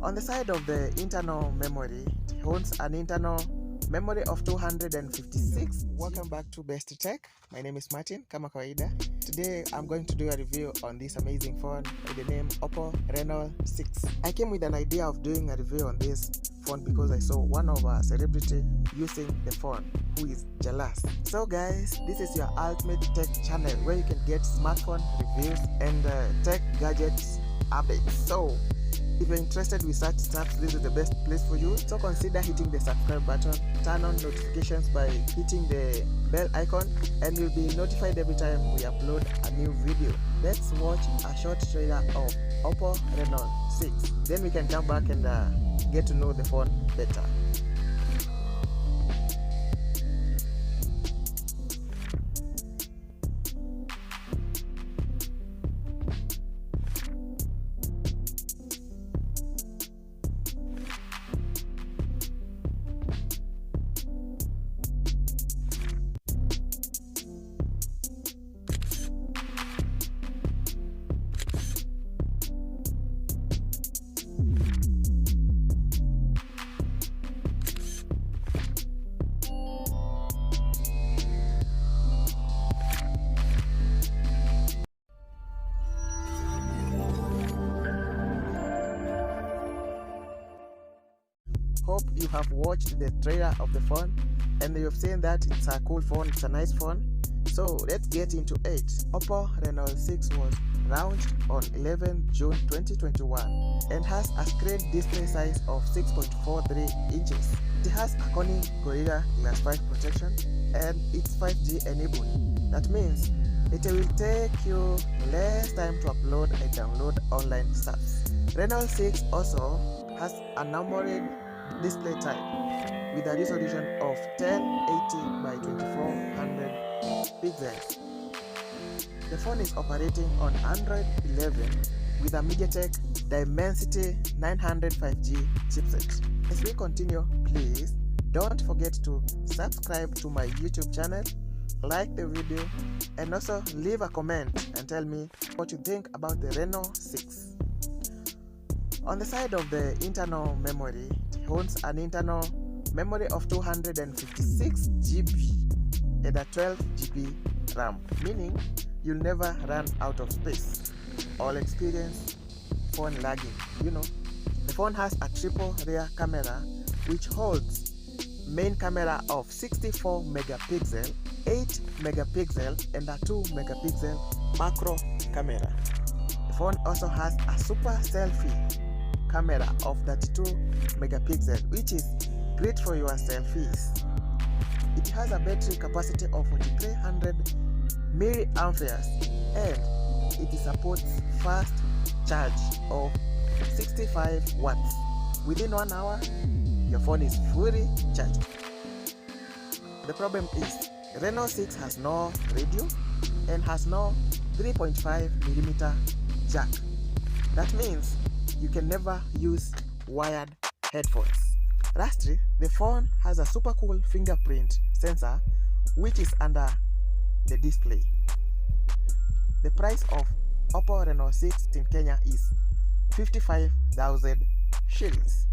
On the side of the internal memory, it holds an internal memory of 256. Welcome back to BestlyTech. My name is Martin, kama kawaida. Today I'm going to do a review on this amazing phone with the name Oppo Reno 6. I came with an idea of doing a review on this phone because I saw one of our celebrity using the phone who is jealous. So guys, this is your ultimate tech channel where you can get smartphone reviews and tech gadgets updates. So if you're interested with such stuff, this is the best place for you. So consider hitting the subscribe button, turn on notifications by hitting the bell icon, and you'll be notified every time we upload a new video. Let's watch a short trailer of Oppo Reno 6. Then we can come back and get to know the phone better. Hope you have watched the trailer of the phone and you've seen that it's a cool phone, it's a nice phone. So let's get into it. Oppo Reno 6 was launched on 11 June 2021 and has a screen display size of 6.43 inches. It has a Corning Gorilla Glass 5 protection and it's 5G enabled. That means it will take you less time to upload and download online stuff. Reno 6 also has a numbered display type with a resolution of 1080 by 2400 pixels. The phone is operating on Android 11 with a MediaTek Dimensity 900 5G chipset. As we continue, please don't forget to subscribe to my YouTube channel, like the video, and also leave a comment and tell me what you think about the Reno 6. On the side of the internal memory, it holds an internal memory of 256 GB and a 12 GB RAM, meaning you'll never run out of space or experience phone lagging. The phone has a triple rear camera which holds main camera of 64 megapixel, 8 megapixel, and a 2 megapixel macro camera. The phone also has a super selfie camera of 32 megapixel, which is great for your selfies. It has a battery capacity of 4300 milliamperes and it supports fast charge of 65 watts. Within 1 hour, your phone is fully charged. The problem is Reno 6 has no radio and has no 3.5mm jack. That means you can never use wired headphones. Lastly, the phone has a super cool fingerprint sensor which is under the display. The price of Oppo Reno 6 in Kenya is 55,000 shillings.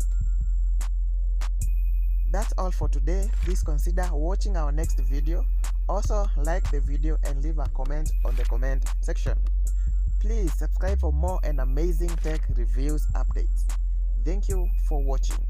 That's all for today. Please consider watching our next video. Also like the video and leave a comment on the comment section. Please subscribe for more and amazing tech reviews updates. Thank you for watching.